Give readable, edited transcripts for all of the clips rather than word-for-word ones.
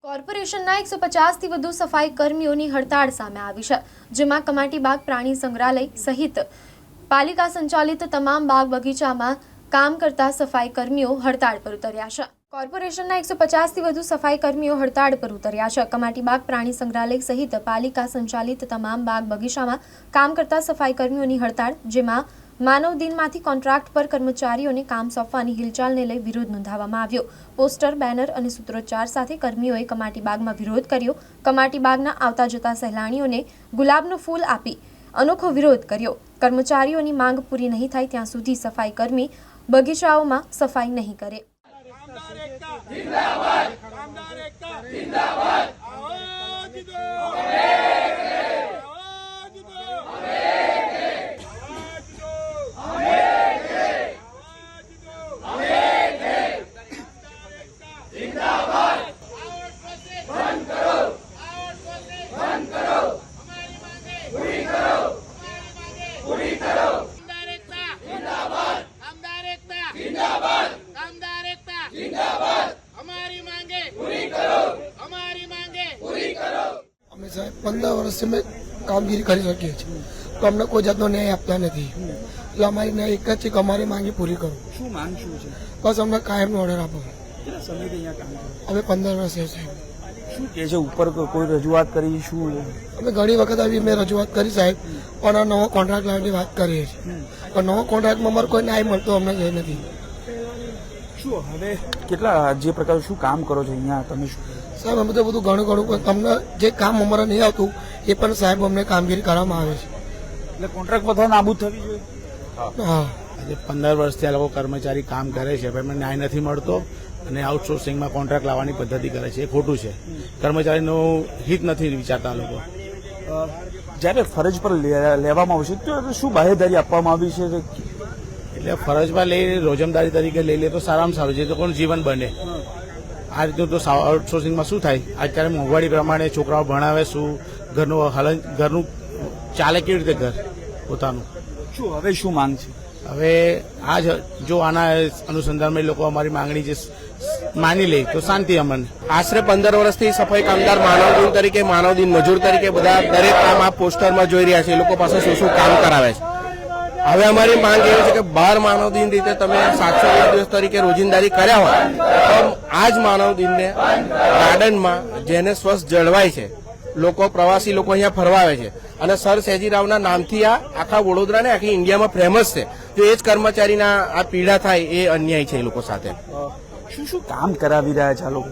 કોર્પોરેશનના 150થી વધુ સફાઈ કર્મીઓની હડતાળ સામે આવી છે, જેમાં કમાટીબાગ પ્રાણી સંગ્રહાલય સહિત પાલિકા સંચાલિત તમામ બાગ બગીચામાં કામ કરતા સફાઈ કર્મીઓ હડતાળ પર ઉતર્યા છે। કોર્પોરેશનના 150થી વધુ સફાઈ કર્મીઓ હડતાળ પર ઉતર્યા છે। કમાટીબાગ પ્રાણી સંગ્રહાલય સહિત પાલિકા સંચાલિત તમામ બાગ બગીચામાં કામ કરતા સફાઈ કર્મીઓની હડતાળ, જેમાં માનવ દિનમાંથી કોન્ટ્રાક્ટ પર કર્મચારીઓને કામ સોંપવાની હિલચાલને લઈ વિરોધ નોંધાવવામાં આવ્યો। પોસ્ટર, બેનર અને સૂત્રોચ્ચાર સાથે કર્મીઓએ કમાટીબાગમાં વિરોધ કર્યો। કમાટીબાગના આવતા જતા સહેલાણીઓને ગુલાબનું ફૂલ આપી અનોખો વિરોધ કર્યો। કર્મચારીઓની માંગ પૂરી નહીં થાય ત્યાં સુધી સફાઈ કર્મી બગીચાઓમાં સફાઈ નહીં કરે। અમે સાહેબ 15 વર્ષથી મેં કામગીરી કરી શકીએ છીએ, તો અમને કોઈ જાતનો ન્યાય આપતા નથી। એટલે અમારી ન્યાય એક જ છે કે અમારી માંગી પૂરી કરો। શું માંગ શું છે? બસ અમને કાયમનો ઓર્ડર આપો। કેટલા સમયથી અહીંયા કામ કરો? અમે 15 વર્ષ છે સાહેબ। શું કહે છે ઉપર કોઈ રજૂઆત કરી? શું અમે ઘણી વખત આવી મેં રજૂઆત કરી સાહેબ, પણ આ નવો કોન્ટ્રાક્ટ લાવવાની વાત કરીએ છીએ, પણ નવો કોન્ટ્રાક્ટમાં અમારે કોઈ ન્યાય મળતો અમને એ નથી। શું હવે કેટલા જે પ્રકાર શું કામ કરો છો અહીંયા તમે? શું સાહેબ અમે તો બધું ઘણું પણ તમને જે કામ અમારે નહીં આવતું એ પણ સાહેબ અમને કામગીરી કરવામાં આવે છે। એટલે કોન્ટ્રાક્ટ બધા નાબૂદ થવી જોઈએ? હા, આજે 15 વર્ષથી આ લોકો કર્મચારી કામ કરે છે, પણ એમને ન્યાય નથી મળતો અને આઉટસોર્સિંગમાં કોન્ટ્રાક્ટ લાવવાની પદ્ધતિ કરે છે, એ ખોટું છે। કર્મચારીનું હિત નથી વિચારતા લોકો। જ્યારે ફરજ પર લેવામાં આવશે તો શું બાહેધરી આપવામાં આવી છે? એટલે ફરજમાં લઈ રોજમદારી તરીકે લઈ લે તો સારામાં સારું છે, તો કોણ જીવન બને। આ રીતનું તો આઉટસોર્સિંગમાં શું થાય? અત્યારે મોંઘવારી પ્રમાણે છોકરાઓ ભણાવે શું, ઘરનું ચાલે કેવી રીતે ઘર પોતાનું? શું હવે શું માંગ છે? હવે આ જો આના અનુસંધાનમાં લોકો અમારી માંગણી જે માની લે તો શાંતિ અમને। આશરે 15 વર્ષથી સફાઈ કામદાર માનવ દિન તરીકે, માનવ દિન મજૂર તરીકે બધા દરેક કામ આ પોસ્ટરમાં જોઈ રહ્યા છે, એ લોકો પાસે શું શું કામ કરાવે છે। હવે અમારી માંગ એવી છે કે 12 માનવ દિન રીતે તમે 720 દિવસ તરીકે રોજિંદારી કર્યા હોય તો આ જ માનવ દિનને ગાર્ડનમાં જેને સ્વસ્થ જળવાય છે, લોકો પ્રવાસી લોકો અહીંયા ફરવા આવે છે અને સર સયાજીરાવના નામથી આ આખા વડોદરા ને આખી ઇન્ડિયામાં ફેમસ છે। જો એ જ કર્મચારીના આ પીડા થાય એ અન્યાય છે એ લોકો સાથે। શું શું કામ કરાવી રહ્યા છે આ લોકો?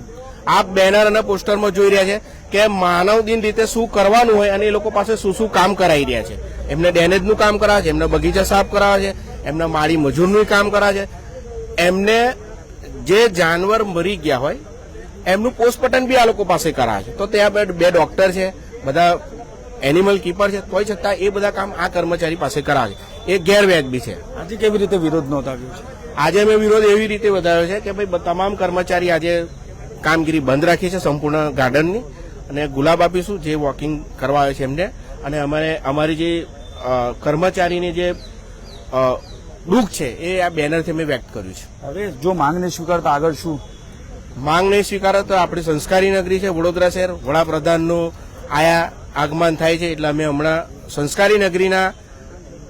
આપ બેનર અને પોસ્ટરમાં જોઈ રહ્યા છે કે માનવ દિન રીતે શું કરવાનું હોય અને એ લોકો પાસે શું શું કામ કરાવી રહ્યા છે। એમને ડેનેજનું કામ કરાવે છે, એમને બગીચા સાફ કરાવે છે, એમના માળી મજૂરનું કામ કરાવે છે, એમને જે જાનવર મરી ગયા હોય એમનું પોસ્ટમોર્ટમ બી આ લોકો પાસે કરાવે છે। તો ત્યાં બે ડોક્ટર છે, બધા એનિમલ કીપર છે, તોય છતાં એ બધા કામ આ કર્મચારી પાસે કરાવે છે, એ ગેરવ્યાજબી છે। આજે કેવી રીતે વિરોધ નોંધાવ્યો છે? આજે મેં વિરોધ એવી રીતે વધાર્યો છે કે ભાઈ તમામ કર્મચારી આજે કામગીરી બંધ રાખી છે સંપૂર્ણ ગાર્ડનની, અને ગુલાબ આપીશું જે વોકિંગ કરવા આવે છે એમને, અને અમારી જે કર્મચારીની જે દુઃખ છે એ આ બેનરથી મેં વ્યક્ત કર્યું છે। હવે જો માંગને સ્વીકારતા આગળ શું? માંગ નહીં સ્વીકારે તો આપણી સંસ્કારી નગરી છે વડોદરા શહેર, વડાપ્રધાનનું આગમન થાય છે, એટલે અમે હમણાં સંસ્કારી નગરીના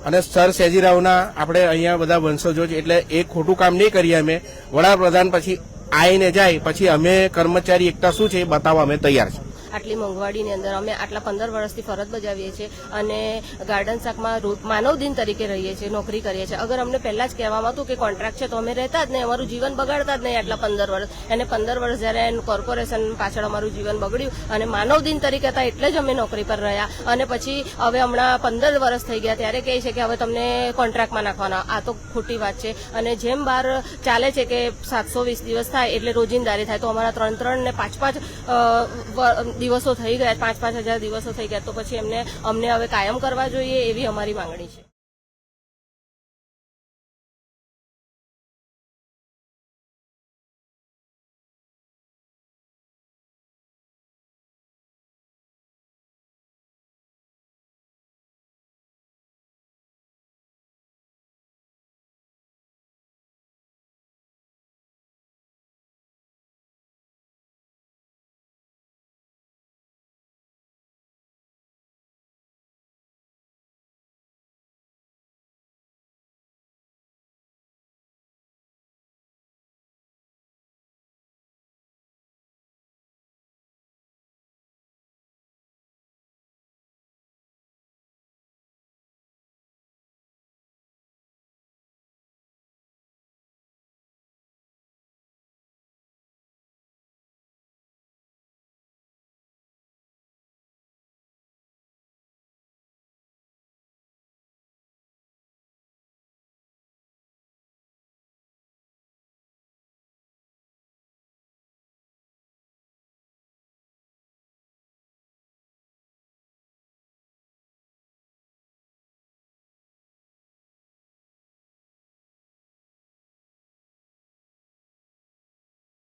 અને સર સયાજીરાવના આપણે અહીંયા બધા વંશજો છે, એટલે એ ખોટું કામ નહીં કરીએ અમે। વડાપ્રધાન પછી આવીને જાય પછી અમે કર્મચારી એકતા શું છે એ બતાવવા અમે તૈયાર છીએ। આટલી મોંઘવારીની અંદર અમે આટલા 15 વર્ષથી ફરજ બજાવીએ છીએ અને ગાર્ડન શાકમાં માનવ દિન તરીકે રહીએ છીએ, નોકરી કરીએ છીએ। અગર અમને પહેલા જ કહેવામાં હતું કે કોન્ટ્રાક્ટ છે તો અમે રહેતા જ નહીં, અમારું જીવન બગાડતા જ નહીં આટલા 15 વર્ષ। અને 15 વર્ષ જ્યારે કોર્પોરેશન પાછળ અમારું જીવન બગડ્યું અને માનવ દિન તરીકે હતા એટલે જ અમે નોકરી પર રહ્યા, અને પછી હવે હમણાં 15 વર્ષ થઈ ગયા ત્યારે કહે છે કે હવે તમને કોન્ટ્રાક્ટમાં નાખવાના। આ તો ખોટી વાત છે। અને જેમ બહાર ચાલે છે કે 720 દિવસ થાય એટલે રોજિંદારી થાય, તો અમારા 3 ને 5 દિવસો થઈ ગયા, 5,000 દિવસો થઈ ગયા, તો પછી અમને હવે કાયમ કરવા જોઈએ એવી અમારી માંગણી છે।